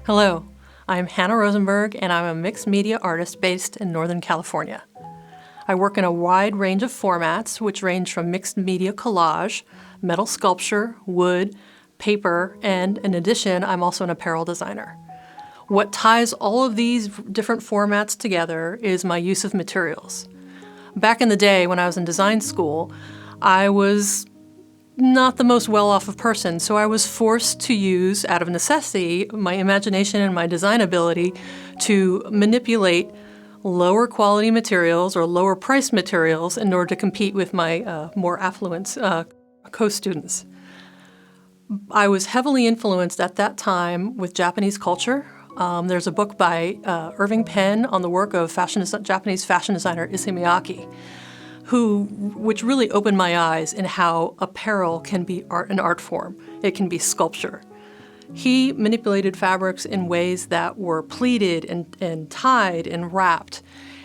Hello, I'm Hannah Rosenberg, and I'm a mixed media artist based in Northern California. I work in a wide range of formats, which range from mixed media collage, metal sculpture, wood, paper, and in addition, I'm also an apparel designer. What ties all of these different formats together is my use of materials. Back in the day when I was in design school, I was not the most well-off of person, so I was forced to use, out of necessity, my imagination and my design ability to manipulate lower quality materials or lower priced materials in order to compete with my more affluent co-students. I was heavily influenced at that time with Japanese culture. There's a book by Irving Penn on the work of Japanese fashion designer Issey Miyake, which really opened my eyes in how apparel can be an art form. It can be sculpture. He manipulated fabrics in ways that were pleated and tied and wrapped.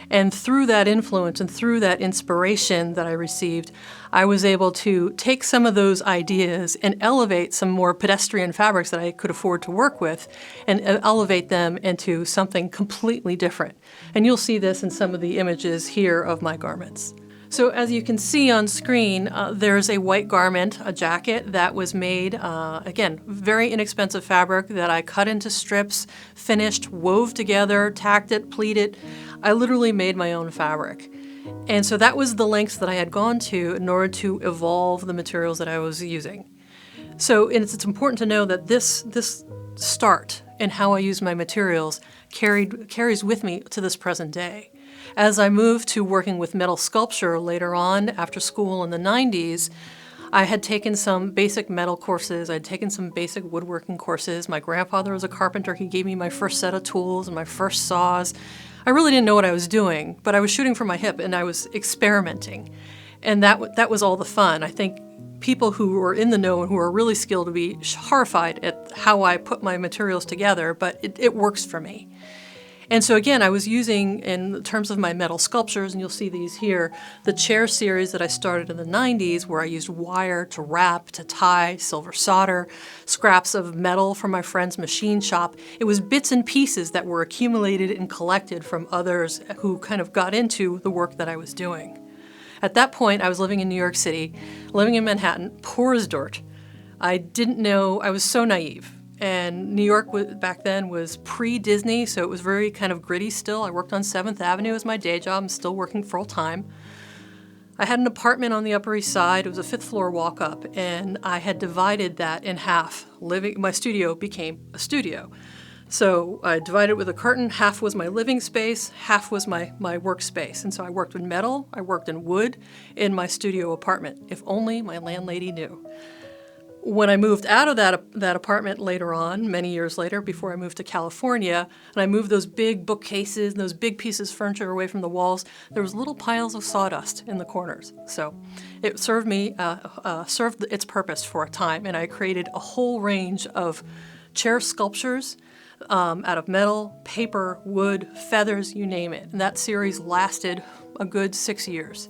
And through that influence and through that inspiration that I received, I was able to take some of those ideas and elevate some more pedestrian fabrics that I could afford to work with and elevate them into something completely different. And you'll see this in some of the images here of my garments. So as you can see on screen, there's a white garment, a jacket that was made, again, very inexpensive fabric that I cut into strips, finished, wove together, tacked it, pleated. I literally made my own fabric. And so that was the lengths that I had gone to in order to evolve the materials that I was using. So it's important to know that this start in how I use my materials carries with me to this present day. As I moved to working with metal sculpture later on after school in the 90s, I had taken some basic metal courses. I'd taken some basic woodworking courses. My grandfather was a carpenter. He gave me my first set of tools and my first saws. I really didn't know what I was doing, but I was shooting from my hip and I was experimenting. And that was all the fun. I think people who are in the know and who are really skilled would be horrified at how I put my materials together, but it works for me. And so again, I was using, in terms of my metal sculptures, and you'll see these here, the chair series that I started in the 90s, where I used wire to wrap, to tie, silver solder, scraps of metal from my friend's machine shop. It was bits and pieces that were accumulated and collected from others who kind of got into the work that I was doing. At that point, I was living in New York City, living in Manhattan, poor as dirt. I didn't know, I was so naive. And New York back then was pre-Disney, so it was very kind of gritty still. I worked on 7th Avenue as my day job. I'm still working full time. I had an apartment on the Upper East Side. It was a 5th floor walk-up, and I had divided that in half. My studio became a studio. So I divided it with a curtain. Half was my living space, half was my workspace. And so I worked with metal, I worked in wood in my studio apartment. If only my landlady knew. When I moved out of that apartment later on, many years later, before I moved to California, and I moved those big bookcases and those big pieces of furniture away from the walls, there was little piles of sawdust in the corners. So it served its purpose for a time, and I created a whole range of chair sculptures out of metal, paper, wood, feathers, you name it. And that series lasted a good 6 years.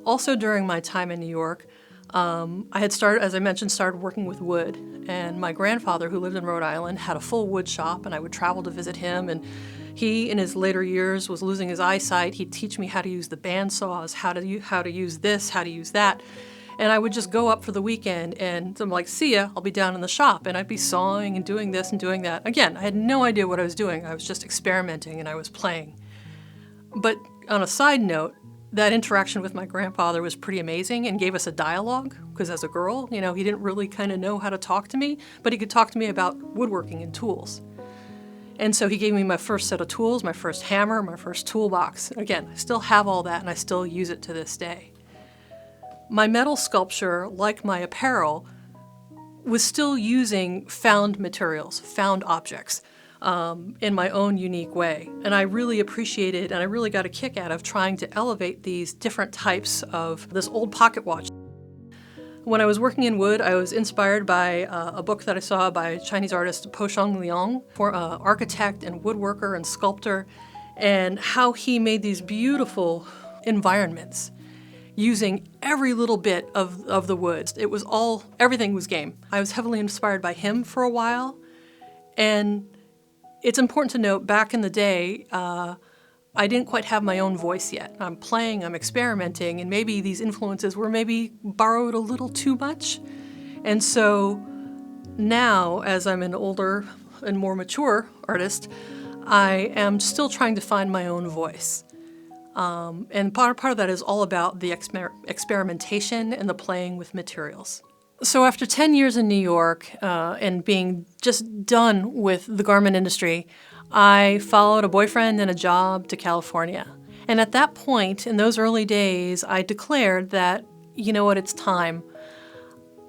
Also during my time in New York, I had as I mentioned, started working with wood, and my grandfather, who lived in Rhode Island, had a full wood shop, and I would travel to visit him, and he, in his later years, was losing his eyesight. He'd teach me how to use the bandsaws, how to use this, how to use that, and I would just go up for the weekend, and I'm like, see ya, I'll be down in the shop, and I'd be sawing and doing this and doing that. Again, I had no idea what I was doing. I was just experimenting, and I was playing. But on a side note, that interaction with my grandfather was pretty amazing and gave us a dialogue, because as a girl, he didn't really kind of know how to talk to me, but he could talk to me about woodworking and tools. And so he gave me my first set of tools, my first hammer, my first toolbox. Again, I still have all that and I still use it to this day. My metal sculpture, like my apparel, was still using found materials, found objects. In my own unique way. And I really appreciated, and I really got a kick out of trying to elevate these different types of this old pocket watch. When I was working in wood, I was inspired by a book that I saw by Chinese artist Po Sheng Liang, architect and woodworker and sculptor, and how he made these beautiful environments using every little bit of the woods. Everything was game. I was heavily inspired by him for a while, and it's important to note, back in the day, I didn't quite have my own voice yet. I'm playing, I'm experimenting, and maybe these influences were maybe borrowed a little too much. And so now, as I'm an older and more mature artist, I am still trying to find my own voice. And part of that is all about the experimentation and the playing with materials. So after 10 years in New York and being just done with the garment industry, I followed a boyfriend and a job to California. And at that point, in those early days, I declared that, you know what, it's time.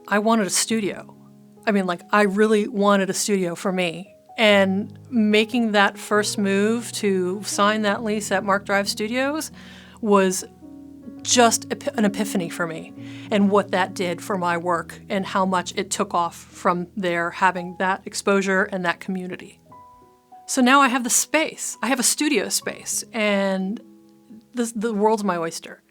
I wanted a studio. I mean, like, I really wanted a studio for me. And making that first move to sign that lease at Mark Drive Studios was just an epiphany for me, and what that did for my work and how much it took off from there, having that exposure and that community. So now I have the space. I have a studio space, and the world's my oyster.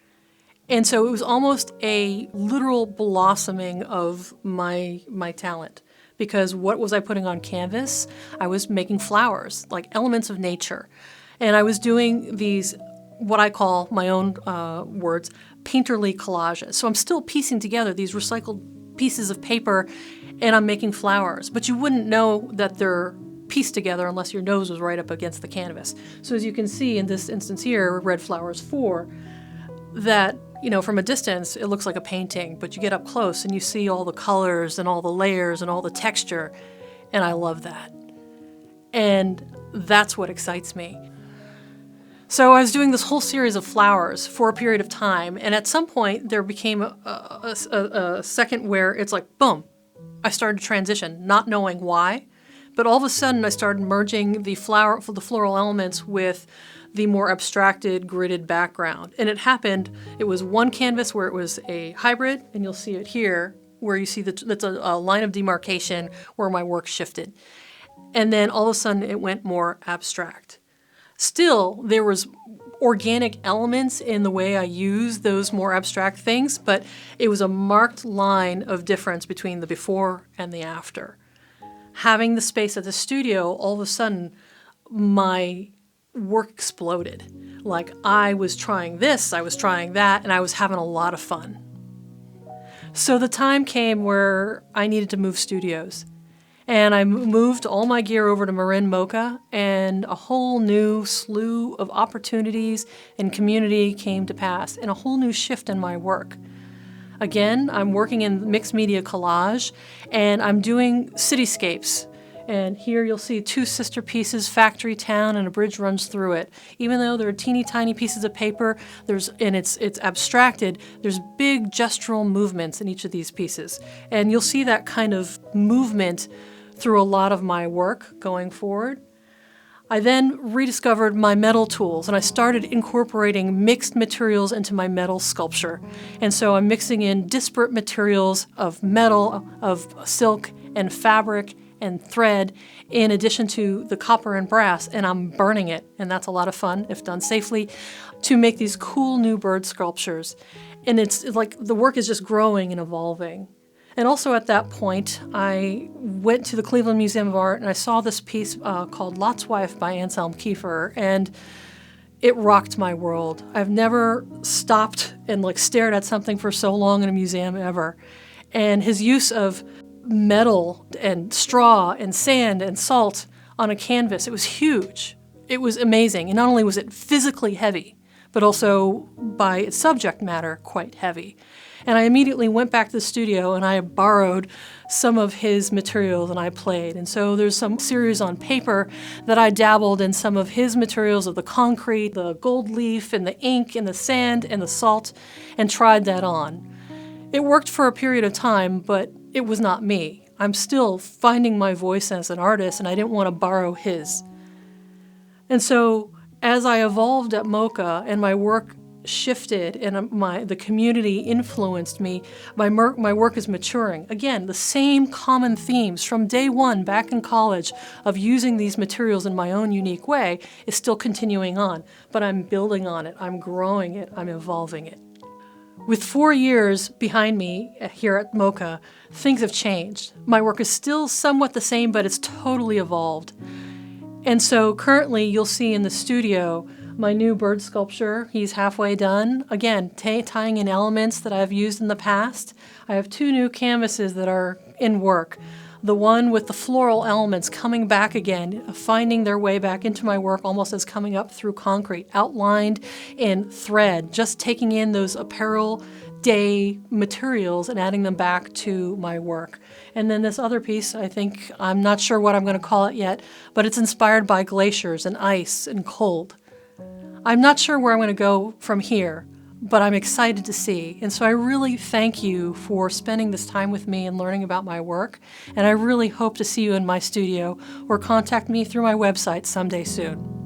And so it was almost a literal blossoming of my talent. Because what was I putting on canvas? I was making flowers, like elements of nature. And I was doing these, what I call, my own words, painterly collages. So I'm still piecing together these recycled pieces of paper, and I'm making flowers. But you wouldn't know that they're pieced together unless your nose was right up against the canvas. So as you can see in this instance here, Red Flowers 4, that, you know, from a distance, it looks like a painting, but you get up close and you see all the colors and all the layers and all the texture, and I love that. And that's what excites me. So I was doing this whole series of flowers for a period of time, and at some point there became a second where it's like, boom, I started to transition, not knowing why, but all of a sudden I started merging the floral elements with the more abstracted, gridded background. And it was one canvas where it was a hybrid, and you'll see it here, where you see that's a line of demarcation where my work shifted. And then all of a sudden it went more abstract. Still, there was organic elements in the way I used those more abstract things, but it was a marked line of difference between the before and the after. Having the space at the studio, all of a sudden, my work exploded. Like, I was trying this, I was trying that, and I was having a lot of fun. So the time came where I needed to move studios. And I moved all my gear over to Marin Mocha, and a whole new slew of opportunities and community came to pass, and a whole new shift in my work. Again, I'm working in mixed media collage, and I'm doing cityscapes. And here you'll see two sister pieces, Factory Town, and a bridge runs through it. Even though they're teeny tiny pieces of paper, it's abstracted, there's big gestural movements in each of these pieces. And you'll see that kind of movement through a lot of my work going forward. I then rediscovered my metal tools, and I started incorporating mixed materials into my metal sculpture. And so I'm mixing in disparate materials of metal, of silk and fabric and thread, in addition to the copper and brass, and I'm burning it, and that's a lot of fun if done safely, to make these cool new bird sculptures. And it's like the work is just growing and evolving. And also at that point, I went to the Cleveland Museum of Art and I saw this piece called Lot's Wife by Anselm Kiefer, and it rocked my world. I've never stopped and stared at something for so long in a museum ever. And his use of metal and straw and sand and salt on a canvas, it was huge. It was amazing. And not only was it physically heavy, but also by its subject matter quite heavy. And I immediately went back to the studio and I borrowed some of his materials and I played. And so there's some series on paper that I dabbled in some of his materials of the concrete, the gold leaf and the ink and the sand and the salt, and tried that on. It worked for a period of time, but it was not me. I'm still finding my voice as an artist, and I didn't want to borrow his. And so as I evolved at Mocha and my work shifted and the community influenced me, my work is maturing. Again, the same common themes from day one back in college of using these materials in my own unique way is still continuing on, but I'm building on it, I'm growing it, I'm evolving it. With 4 years behind me here at Mocha, things have changed. My work is still somewhat the same, but it's totally evolved. And so currently you'll see in the studio my new bird sculpture. He's halfway done. Again, tying in elements that I've used in the past. I have 2 new canvases that are in work. The one with the floral elements coming back again, finding their way back into my work almost as coming up through concrete, outlined in thread, just taking in those apparel day materials and adding them back to my work. And then this other piece, I'm not sure what I'm going to call it yet, but it's inspired by glaciers and ice and cold. I'm not sure where I'm going to go from here, but I'm excited to see. And so I really thank you for spending this time with me and learning about my work. And I really hope to see you in my studio or contact me through my website someday soon.